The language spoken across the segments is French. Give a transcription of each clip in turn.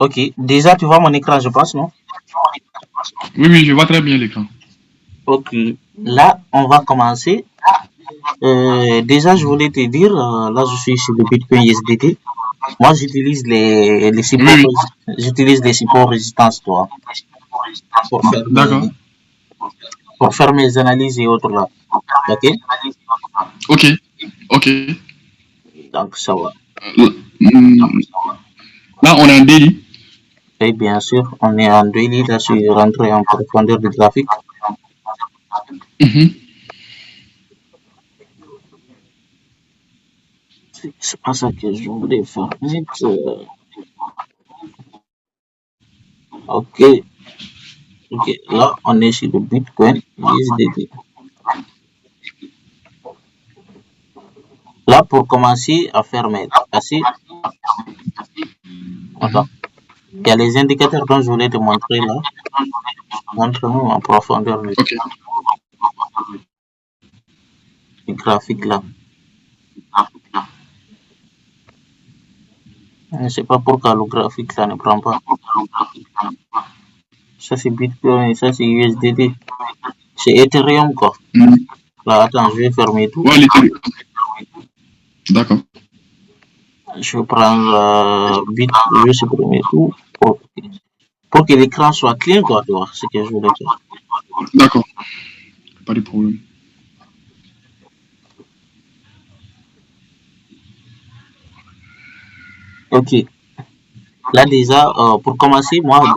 Ok, déjà tu vois mon écran, je pense, non? Oui, oui, je vois très bien l'écran. Ok, là on va commencer. Déjà je voulais te dire, là je suis sur le Bitcoin USDT. Moi les Oui, supports, oui. j'utilise les supports résistance, toi, pour faire D'accord. pour faire mes analyses et autres là. Ok, Ok. Ok. donc ça va. Hmm, Là, on est en daily. Et bien sûr, on est en daily, là je suis rentré en profondeur du graphique. Mhm. C'est pas ça que je voulais faire. Ok, ok, là on est sur le Bitcoin USDT. Là pour commencer à faire mes tracés, attends, il y a les indicateurs dont je voulais te montrer là. Montre-nous en profondeur Ok. du graphique là. Je ne sais pas pourquoi le graphique là ne prend pas. Ça c'est Bitcoin, ça c'est USDT. C'est Ethereum quoi. Hmm. Là attends, je vais fermer tout. Ouais, d'accord. Je vais prendre je vais supprimer tout pour que l'écran soit clean quoi, tu vois, ce que je voulais faire. D'accord. Pas de problème. Ok. Là déjà, pour commencer, moi,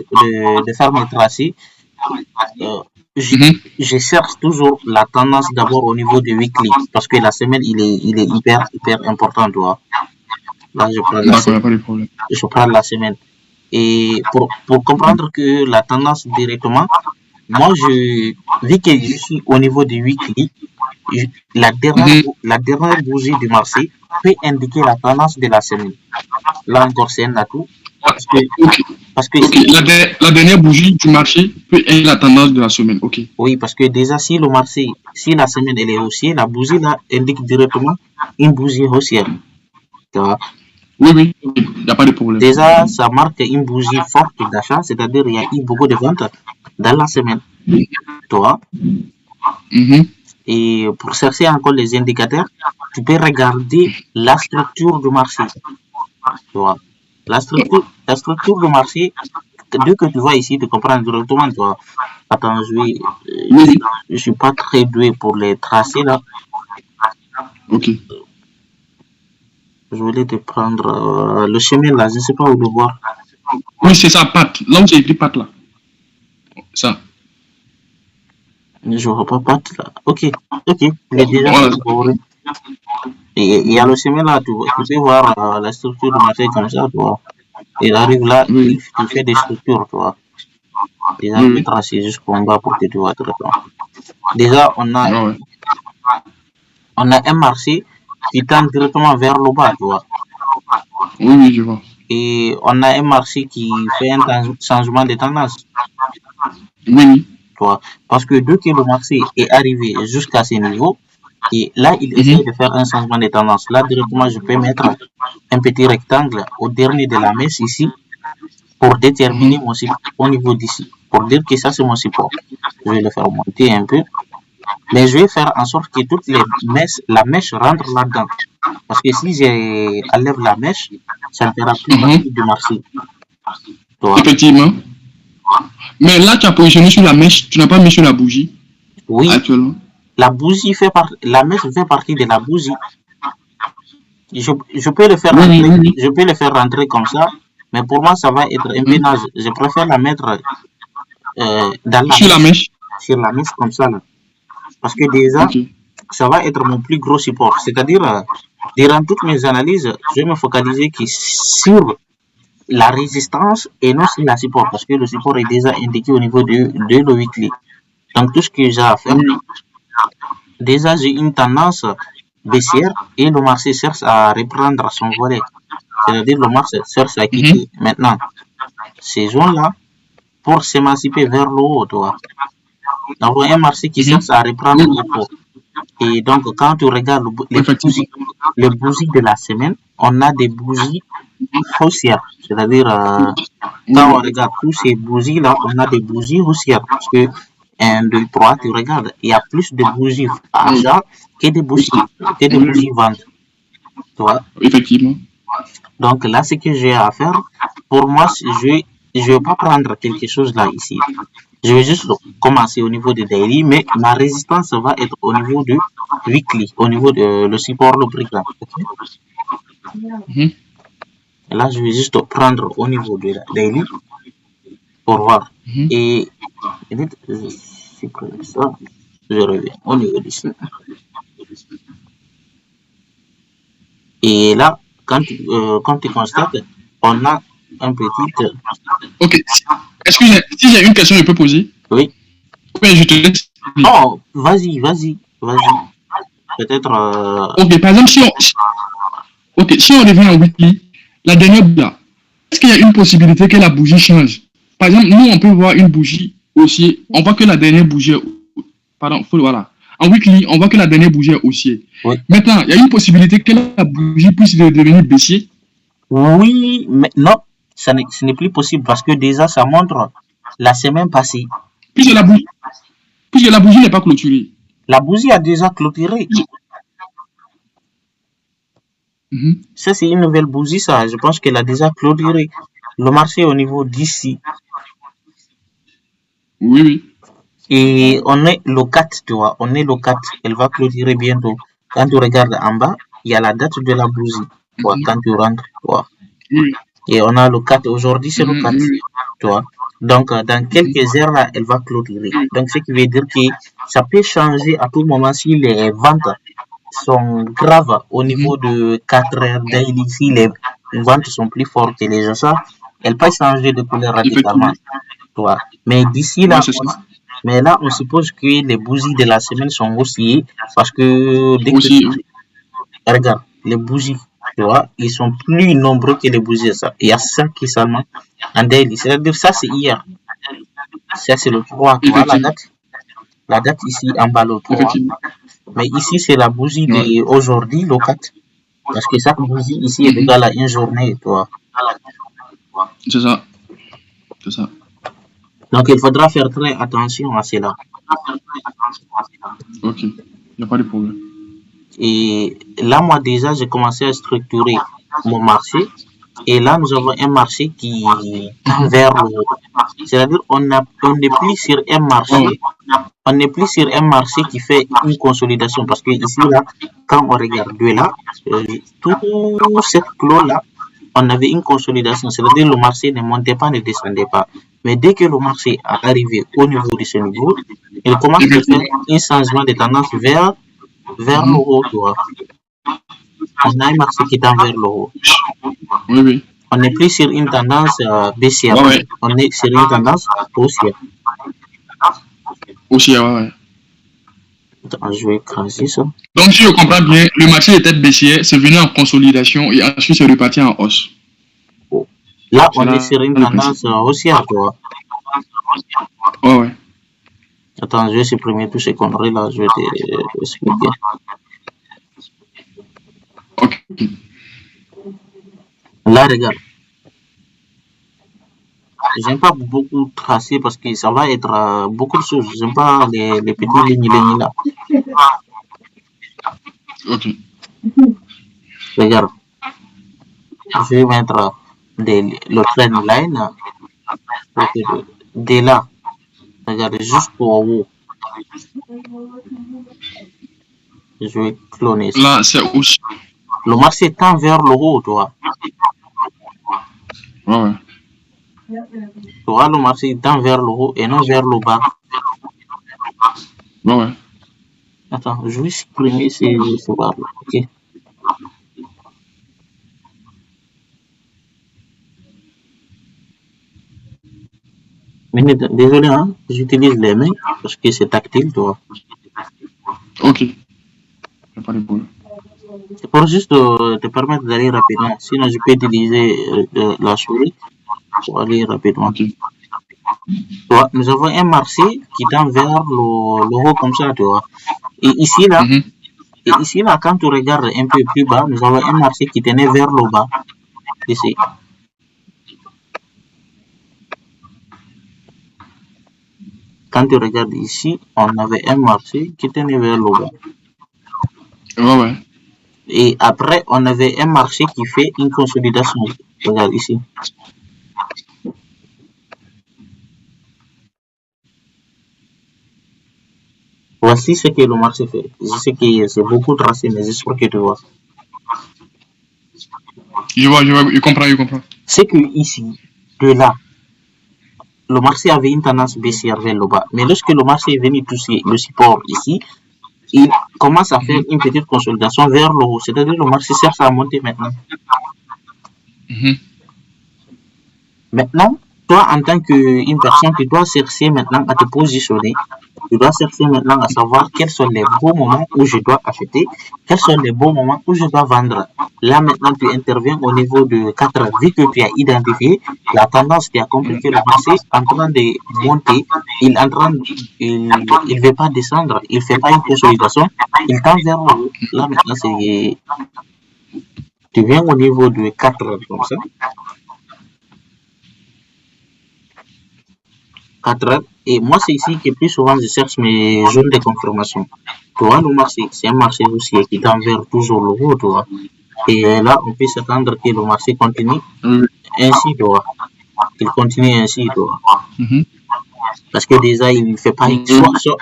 de faire mes tracés, euh, je, Mhm. je cherche toujours la tendance d'abord au niveau du weekly, parce que la semaine, il est hyper important, tu vois. Là, D'accord, il n'y a pas de problème. je prends la semaine. Et pour comprendre que la tendance directement, moi, vu que je suis au niveau du weekly, je- Mhm. la dernière bougie du marché peut indiquer la tendance de la semaine. Là encore, c'est un atout. Parce que, Ok. parce que Ok. si, La dernière bougie du marché peut être la tendance de la semaine. Ok. oui, parce que déjà, si la semaine elle est haussière, la bougie là indique directement une bougie haussière. Tu vois. Oui, oui. Il n'y a pas de problème. Déjà, ça marque une bougie forte d'achat, c'est-à-dire il y a eu beaucoup de ventes dans la semaine. Tu vois. Mhm. Et pour chercher encore les indicateurs, tu peux regarder la structure du marché. Tu vois. La structure du marché, dès que tu vois ici, tu comprends directement. Tu vois. Attends, Oui, oui. je suis pas très doué pour les tracer là. Ok. Je voulais te prendre le chemin là, je ne sais pas où le voir. Oui, c'est ça, pâte. Là où c'est écrit pâte là. Ça. Je vois pas Pat là. Ok, ok, il est déjà Voilà. favori. Et il y a le chemin là, tu peux voir la structure du marché comme ça, tu vois. Il arrive là, Oui, il fait des structures, tu vois. Déjà, oui, je vais oui. tracer jusqu'en bas pour que tu vois très bien. Déjà, Ouais, ouais. on a un marché qui tend directement vers le bas, tu vois. Oui, oui, je vois. Et on a un marché qui fait un changement de tendance, Oui, oui. tu vois. Parce que dès que le marché est arrivé jusqu'à ce niveau, et là, il essaie Mhm. de faire un changement de tendance. Là, directement, je peux mettre un petit rectangle au dernier de la mèche ici pour déterminer Mhm. mon support au niveau d'ici. Pour dire que ça, c'est mon support. Je vais le faire monter un peu. Mais je vais faire en sorte que la mèche rentre là-dedans. Parce que si j'enlève la mèche, ça ne fera plus Mhm. partie du marché. Tu vois? Effectivement. Mais là, tu as positionné sur la mèche, tu n'as pas mis sur la bougie Oui, actuellement. la mèche fait partie de la bougie. Oui, oui, oui, oui. Je peux le faire rentrer comme ça, mais pour moi, ça va être un peu Hein? naze. Je préfère la mettre dans la Sur la mèche, mèche. sur la mèche comme ça, là. Parce que déjà, Ok. ça va être mon plus gros support. C'est-à-dire, durant toutes mes analyses, je vais me focaliser sur la résistance et non sur la support, parce que le support est déjà indiqué au niveau de le weekly. Donc, tout ce que j'ai à faire, Oui. déjà, j'ai une tendance baissière et le marché cherche à reprendre son volet. C'est-à-dire, le marché cherche à Mhm. quitter maintenant ces zones-là pour s'émanciper vers le haut, toi. Donc, un marché qui Mhm. cherche à reprendre le haut. Et donc, quand tu regardes Oui, effectivement. les bougies de la semaine, on a des bougies haussières. C'est-à-dire, quand on regarde tous ces bougies-là, on a des bougies haussières. Parce que 1, 2, 3, tu regardes, il y a plus de bougies achat que des bougies ventes. Tu vois? Effectivement. Donc là, ce que j'ai à faire, pour moi, je vais pas prendre quelque chose là ici. Je vais juste commencer au niveau de daily, mais ma résistance va être au niveau de weekly, au niveau de le support, le prix. Mhm. Et là, je vais juste prendre au niveau de la daily pour voir. Mhm. Et je supprime ça, je reviens au niveau d'ici. Et là, quand tu constates, on a un petit... Ok. Est-ce que si j'ai une question, je peux poser? Oui. Oui, je te laisse. Non, vas-y. Peut-être... Ok, par exemple, si on revient en weekly, la dernière là, est-ce qu'il y a une possibilité que la bougie change? Par exemple, nous, on peut voir une bougie haussière, on voit que la dernière bougie, voilà. En weekly, on voit que la dernière bougie est haussière. Oui. Maintenant, il y a une possibilité que la bougie puisse devenir baissière? Oui, mais non, ce n'est plus possible parce que déjà, ça montre la semaine passée. Puisque la bougie n'est pas clôturée. La bougie a déjà clôturé. Mhm. Ça, c'est une nouvelle bougie, ça. Je pense qu'elle a déjà clôturé. Le marché au niveau d'ici. Oui. Et on est le 4, tu vois. On est le 4. Elle va clôturer bientôt. Quand tu regardes en bas, il y a la date de la bougie. Tu vois, quand tu rentres, tu vois. Oui. Et on a le 4. Aujourd'hui, c'est le 4. Tu vois. Donc, dans quelques heures, là, elle va clôturer. Donc, ce qui veut dire que ça peut changer à tout moment si les ventes sont graves au niveau de 4 heures daily. Si les ventes sont plus fortes que les achats, elle peut changer de couleur radicalement. Tu vois. Mais d'ici là, mais là, on suppose que les bougies de la semaine sont haussiers parce que dès que regarde, les bougies, tu vois, ils sont plus nombreux que les bougies. Il y a 5 qui seulement en daily. C'est-à-dire, ça, c'est hier. Ça, c'est le 3, tu vois, la date. La date ici en bas, le 3. Mais ici, c'est la bougie d'aujourd'hui, le 4. Parce que chaque bougie ici est égale à une journée, tu vois. C'est ça. Donc, il faudra faire très attention à cela. Ok, il n'y a pas de problème. Et là, moi, déjà, j'ai commencé à structurer mon marché. Et là, nous avons un marché qui tend vers le haut. C'est-à-dire, on n'est plus sur un marché. On n'est plus sur un marché qui fait une consolidation. Parce que ici, là, quand on regarde de là, tout cette clos-là, on avait une consolidation. C'est-à-dire, le marché ne montait pas, ne descendait pas. Mais dès que le marché est arrivé au niveau de ce niveau, il commence à faire un changement de tendance vers le haut, tu vois. On a un marché qui tend vers le haut. Oui. On n'est plus sur une tendance baissière. Ouais. On est sur une tendance haussière. Ouais. Attends, je vais écraser ça. Donc, si je comprends bien, le marché était baissier, c'est venu en consolidation et ensuite c'est reparti en hausse. Là, on est sur une tendance haussière, tu vois. Ouais. Attends, je vais supprimer tous ces conneries là, je vais t'expliquer. Ok. Là, regarde. J'aime pas beaucoup tracer parce que ça va être beaucoup de choses. J'aime pas les petites lignes là. Ok. Regarde. Je vais mettre le trend line. De là. Regarde, jusqu'au haut. Je vais cloner ça. Là, c'est hausse. Le marché tend vers le haut, tu vois. Ouais. Tu vois, le marché tend vers le haut et non vers le bas. Ouais. Attends, je vais supprimer ces barres là. Ok. Désolé, hein, j'utilise les mains parce que c'est tactile, tu vois. Ok. Il n'y a pas de problème. C'est pour juste te permettre d'aller rapidement. Sinon, je peux utiliser la souris pour aller rapidement. Ok. Tu vois, nous avons un marché qui tend vers le haut comme ça, tu vois. Et ici, là, quand tu regardes un peu plus bas, nous avons un marché qui tenait vers le bas. ici. Quand tu regardes ici, on avait un marché qui tenait vers le bas. Ouais. Et après, on avait un marché qui fait une consolidation. Regarde ici. Voici ce que le marché fait. Je sais que c'est beaucoup tracé, mais juste pour que tu vois. Je comprends. C'est que ici, de là, le marché avait une tendance baissière vers le bas. Mais lorsque le marché est venu toucher le support ici, il commence à faire une petite consolidation vers le haut. C'est-à-dire le marché cherche à monter maintenant. Maintenant, toi, en tant qu'une personne, tu dois chercher maintenant à te positionner. Tu dois chercher maintenant à savoir quels sont les bons moments où je dois acheter, quels sont les bons moments où je dois vendre. Là, maintenant, tu interviens au niveau de 4 heures. Vu que tu as identifié la tendance qui a compris que le marché est en train de monter, il ne veut pas descendre, il ne fait pas une consolidation, il tend vers le haut. Là, maintenant, tu viens au niveau de 4 heures comme ça. 4 heures. Et moi, c'est ici que plus souvent je cherche mes zones de confirmation. Tu vois, le marché, c'est un marché aussi qui tend vers toujours le haut, tu vois. Et là, on peut s'attendre que le marché continue ainsi, tu vois. Il continue ainsi, tu vois. Parce que déjà, il ne fait pas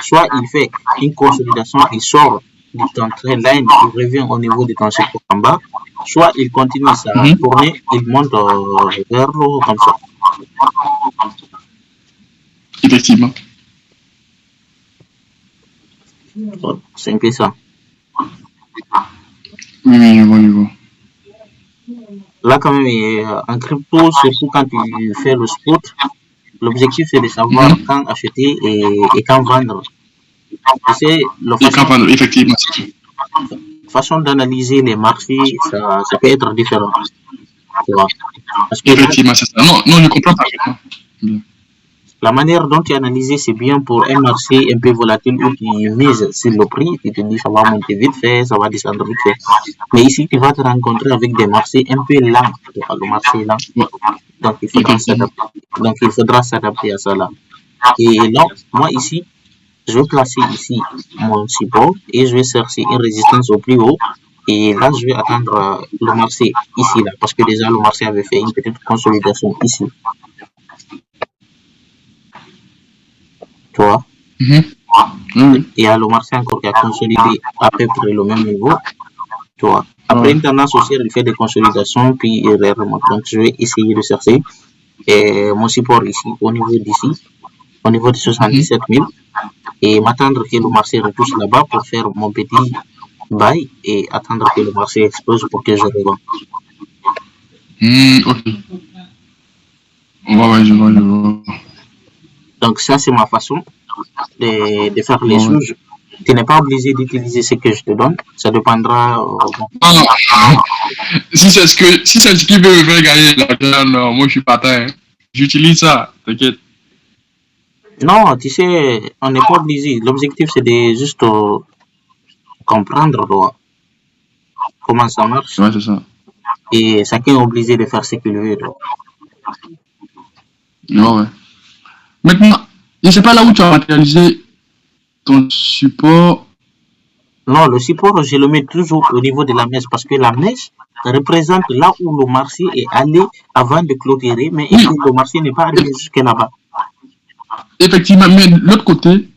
soit il fait une consolidation, il sort de ton trendline, il revient au niveau de ton secteur en bas, soit il continue sa tournée, il monte vers le haut comme ça. Effectivement. C'est un peu ça. Oui, je vois. Là, quand même, en crypto, surtout quand tu fais le spot, l'objectif c'est de savoir quand acheter et quand vendre. Tu sais, effectivement. Façon d'analyser les marchés, ça peut être différent. Tu vois. Parce que effectivement, c'est ça. Non, je comprends parfaitement. La manière dont tu analyses, c'est bien pour un marché un peu volatile où tu mises sur le prix, tu te dis ça va monter vite fait, ça va descendre vite fait. Mais ici, tu vas te rencontrer avec des marchés un peu lents. Le marché est lent. Donc, il faudra s'adapter à ça là. Et là, moi ici, je vais placer ici mon support et je vais chercher une résistance au plus haut. Et là, je vais attendre le marché ici là, parce que déjà le marché avait fait une petite consolidation ici. Tu vois? Il y a le marché encore qui a consolidé à peu près le même niveau. Tu vois? Après une tendance haussière, il fait des consolidations, puis il remonte. Donc, je vais essayer de chercher mon support ici, au niveau d'ici, au niveau de 77 000, et m'attendre que le marché retouche là-bas pour faire mon petit buy et attendre que le marché explose pour que je revende. Ok. Ouais, je vois. Donc, ça, c'est ma façon de faire les choses. Tu n'es pas obligé d'utiliser ce que je te donne. Ça dépendra. Non. Si c'est ce qui veut me faire gagner l'argent, non, moi je suis partant. Hein. J'utilise ça, t'inquiète. Non, tu sais, on n'est pas obligé. L'objectif, c'est de juste comprendre comment ça marche. Ouais, c'est ça. Et chacun est obligé de faire ce qu'il veut. Ouais. Maintenant, je ne sais pas là où tu as matérialisé ton support. Non, le support, je le mets toujours au niveau de la mèche parce que la mèche représente là où le marché est allé avant de clôturer, mais le marché n'est pas arrivé jusque là-bas. Effectivement, mais de l'autre côté,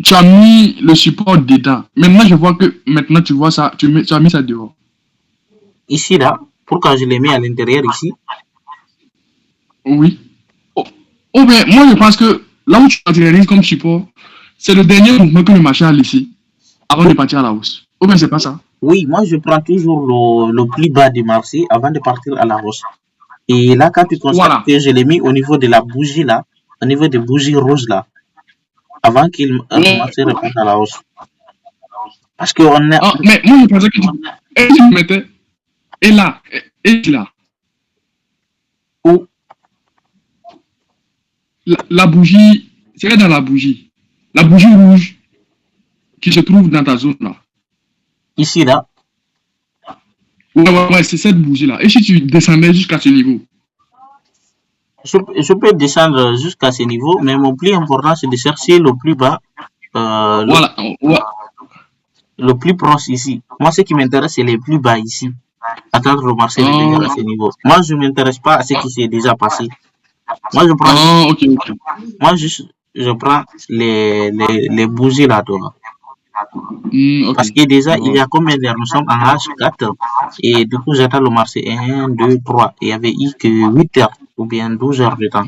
tu as mis le support dedans. Maintenant, je vois que maintenant tu vois ça, tu as mis ça dehors. Ici, là, pourquoi je l'ai mis à l'intérieur ici? Oui. Oh, bien, moi, je pense que là où tu matérialises comme support, c'est le dernier mouvement que le marché a laissé avant de partir à la hausse. Ou bien, c'est pas ça? Oui, moi, je prends toujours le plus bas du marché avant de partir à la hausse. Et là, quand tu constates que je l'ai mis au niveau de la bougie, là, au niveau des bougies rouges, là, avant qu'il marché reparte à la hausse. Parce qu'on a... mais moi, je pensais que tu me mettais et là. Où? La bougie, c'est dans la bougie. La bougie rouge qui se trouve dans ta zone là. Ici, là? Ouais, c'est cette bougie-là. Et si tu descendais jusqu'à ce niveau? Je peux descendre jusqu'à ce niveau, mais mon plus important, c'est de chercher le plus bas, Voilà. Ouais. le plus proche ici. Moi, ce qui m'intéresse, c'est les plus bas ici. Attendre le marché de venir à ce niveau. Moi, je ne m'intéresse pas à ce qui s'est déjà passé. Moi, je prends, Ok. moi, je prends les bougies là, toi. Ok. Parce que déjà, il y a combien d'heures? Nous sommes en H4. Et du coup, j'attends le marché 1, 2, 3. Il y avait eu que 8 heures ou bien 12 heures de temps.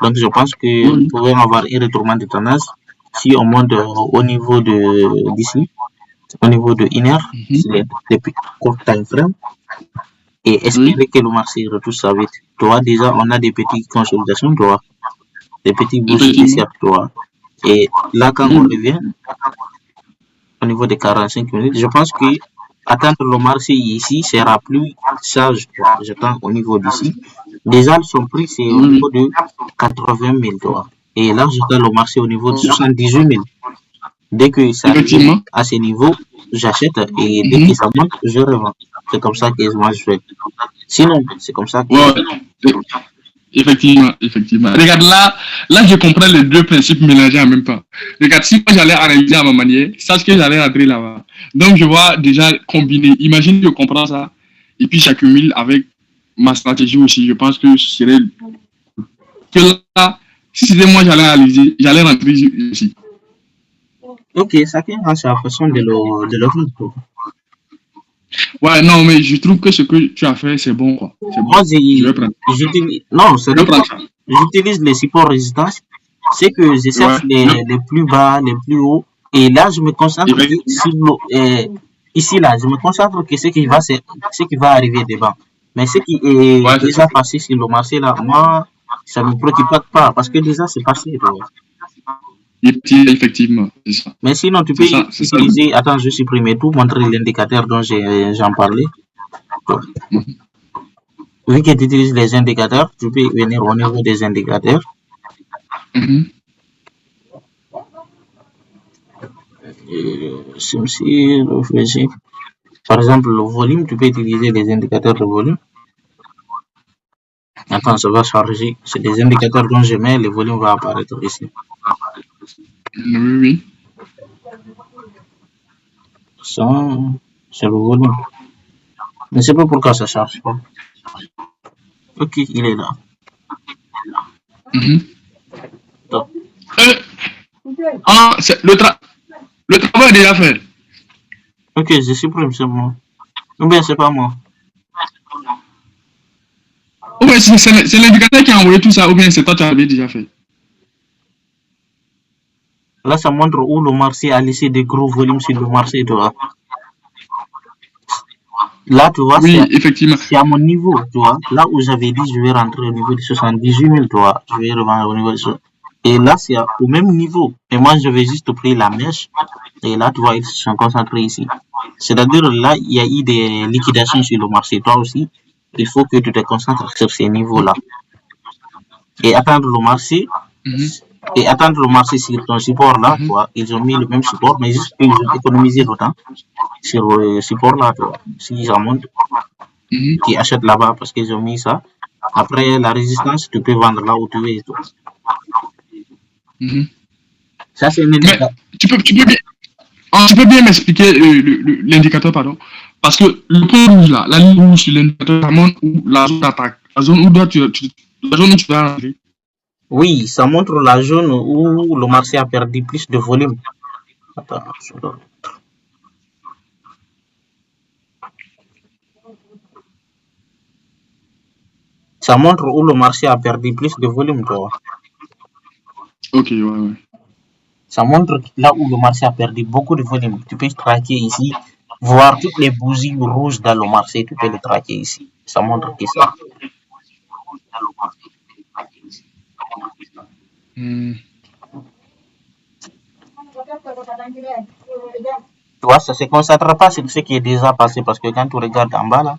Donc, je pense que nous pouvons avoir un retournement de tendance si on monte au niveau d'ici, au niveau de 1 heure, c'est les plus court time frame, et espérer que le marché retrouve sa vite. Toi, déjà, on a des petites consolidations, toi, des petits bougies ici, toi. Et là, quand on revient, au niveau des 45 minutes, je pense que attendre le marché ici sera plus sage. J'attends au niveau d'ici. Déjà, son prix, c'est au niveau de 80 000 dollars. Et là, j'attends le marché au niveau de 78 000. Dès que ça arrive à ce niveau, j'achète et dès que ça monte, je revends. C'est comme ça que moi je fais. Sinon, c'est comme ça que... Effectivement. Regarde, là, je comprends les deux principes mélangés en même temps. Regarde, si moi j'allais analyser à ma manière, sache que j'allais rentrer là-bas. Donc, je vois déjà combiner. Imagine que je comprends ça et puis j'accumule avec ma stratégie aussi. Je pense que ce serait que là, si c'était moi, j'allais analyser, j'allais rentrer ici. Ok, chacun a sa façon de le faire. Ouais, non, mais je trouve que ce que tu as fait, c'est bon, quoi. Bon. Moi, j'utilise les supports résistance. C'est que je cherche les plus bas, les plus hauts. Et là, je me concentre sur ici, là, je me concentre que ce qui va arriver devant. Mais ce qui est déjà passé sur le marché, là, moi, ça ne me préoccupe pas. Parce que déjà, c'est passé. Effectivement, c'est ça. Mais sinon, tu peux utiliser... Attends, je supprime tout, montrer l'indicateur dont j'en parlais. Vu que tu utilises les indicateurs, tu peux venir au niveau des indicateurs. Par exemple, le volume, tu peux utiliser les indicateurs de volume. Attends, ça va charger. C'est des indicateurs dont je mets, le volume va apparaître ici. Oui. Ça, c'est le volume. Mais je sais pas pourquoi ça charge pas. Ok, il est là. Le travail est déjà fait. Ok, je supprime, c'est moi. Ou bien c'est pas moi. Ou bien c'est l'indicateur qui a envoyé tout ça, ou bien c'est toi qui avais déjà fait. Là, ça montre où le marché a laissé des gros volumes sur le marché, tu vois. Là, tu vois, effectivement. C'est à mon niveau, tu vois. Là où j'avais dit, je vais rentrer au niveau de 78 000, tu vois. Je vais revendre au niveau de ça. Et là, c'est au même niveau. Et moi, je vais juste prendre la mèche. Et là, tu vois, ils se sont concentrés ici. C'est-à-dire, là, il y a eu des liquidations sur le marché. Toi aussi, il faut que tu te concentres sur ces niveaux-là. Et attendre le marché. Et attendre le marché sur ton support là, quoi. Ils ont mis le même support, mais juste qu'ils ont économisé le temps sur le support là, tu vois. Si ça monte, qui achètent là-bas parce qu'ils ont mis ça. Après la résistance, tu peux vendre là où tu veux et tout. Ça, c'est une indicateur. Tu peux bien m'expliquer l'indicateur, pardon. Parce que le point rouge là, la ligne rouge sur l'indicateur, ça montre où la zone d'attaque, la zone où tu vas rentrer. Oui, ça montre la zone où le marché a perdu plus de volume. Attends, je dois... Ça montre où le marché a perdu plus de volume, toi. Ok, ouais. Ça montre là où le marché a perdu beaucoup de volume. Tu peux traquer ici, voir toutes les bougies rouges dans le marché, tu peux les traquer ici. Ça montre que ça. Tu vois, ça ne se concentre pas sur ce qui est déjà passé parce que quand tu regardes en bas là,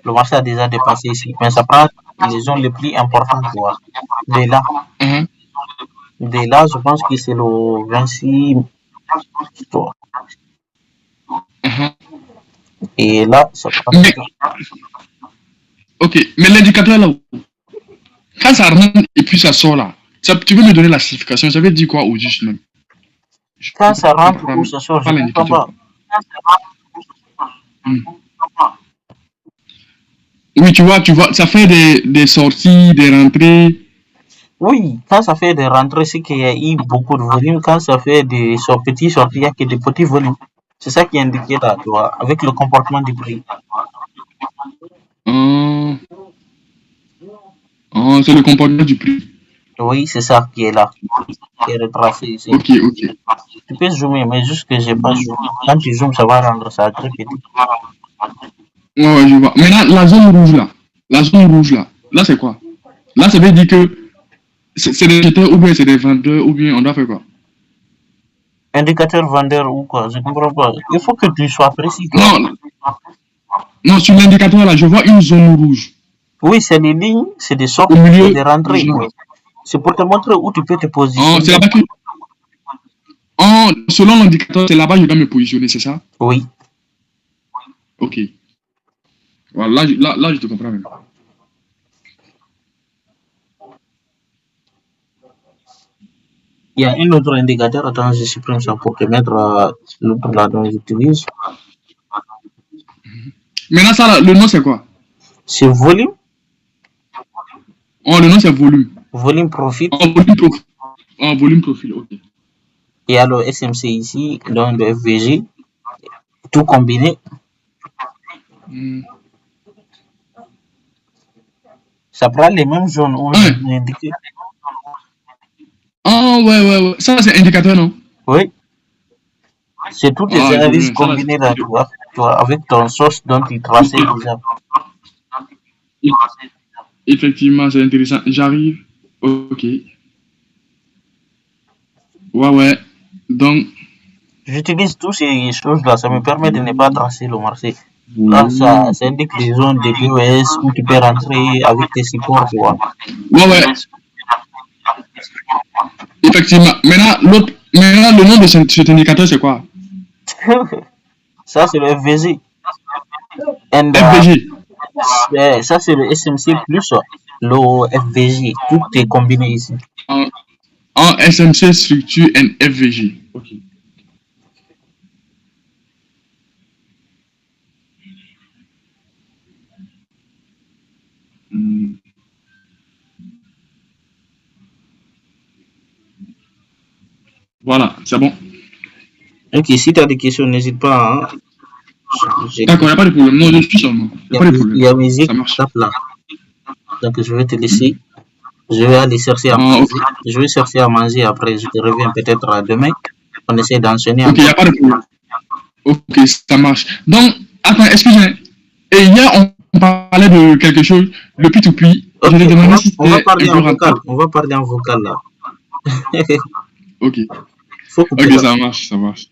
le marché a déjà dépassé ici. Mais ça prend les zones les plus importantes, tu vois. De là, je pense que c'est le 26. Et là, ça prend du Mais, temps. ok, mais l'indicateur là, quand ça rentre et puis ça sort là, tu peux me donner la signification, ça veut dire quoi au juste même? Je Quand ça rentre comprends ou ça sort, je pas ne comprends l'indicateur. pas. Hmm. Oui, tu vois, ça fait des sorties, des rentrées. Oui, quand ça fait des rentrées, c'est qu'il y a eu beaucoup de volume. Quand ça fait des petits sorties, il n'y a que des petits volumes. C'est ça qui est indiqué là, tu vois, avec le comportement du prix. Ah, ah, c'est le comportement du prix. Oui, c'est ça qui est là, qui est retracé ici. Ok, ok. Tu peux zoomer, mais juste que j'ai pas zoomé. Quand tu zoomes, ça va rendre ça très petit. Ouais, ouais, je vois. Maintenant, la zone rouge là c'est quoi? Là, ça veut dire que c'est des acheteurs ou bien c'est des vendeurs ou bien on doit faire quoi? Indicateur vendeur ou quoi, je comprends pas. Il faut que tu sois précis, toi. Non, non, sur l'indicateur là, je vois une zone rouge Oui, c'est des lignes, c'est des au sorties et milieu des du rentrées. champ Oui. là. C'est pour te montrer où tu peux te Ah, c'est positionner. là-bas que, ah, selon l'indicateur, c'est là-bas que je dois me positionner, c'est ça? Oui. Ok. Voilà, là, je te comprends même. Il y a un autre indicateur. Attends, je supprime ça pour te mettre l'autre là dont j'utilise. Maintenant, ça, là, le nom, c'est quoi? C'est volume, Oh, le nom, c'est volume. volume profit. Oh, volume profil. Oh, volume profil, ok. Il y a le SMC ici, donc le FVG, tout combiné. Hmm. Ça prend les mêmes zones où Ouais. j'ai indiqué. Ah, ouais. Ça, c'est indicateur, non? Oui. C'est toutes les Ah, je analyses veux. Ça, là, combinées là, tu vois, avec ton source dont tu traçais déjà. effectivement, c'est intéressant. J'arrive. Ok. Ouais. Donc, J'utilise toutes ces choses-là, ça me permet de ne pas tracer le marché. Là, ça indique les zones de POS où tu peux rentrer avec tes supports, tu vois. ouais. Effectivement. Maintenant, le nom de cet indicateur, c'est quoi? Ça, c'est le FVG. And, FVG. ça, c'est le SMC plus le FVG. Tout est combiné ici. En SMC structure and FVG. Ok. Hmm. Voilà, c'est bon. Ok, si tu as des questions, n'hésite pas. Hein. D'accord, il n'y a pas de problème. Non, je suis seulement. Il n'y a pas de problème. Il y a mes Ça marche. étapes là. Donc, je vais te laisser. Je vais aller chercher à manger. Je vais chercher à manger après. Je te reviens peut-être demain. On essaie d'enchaîner. Ok, il n'y a pas de problème. Ok, ça marche. Donc, attends, excusez-moi. Et hier, on parlait de quelque chose, le P2P. Ok, Je te demandais si on va c'était parler un peu en vocal. rentable. On va parler en vocal là. Ok. Faut couper Ok, là. ça marche.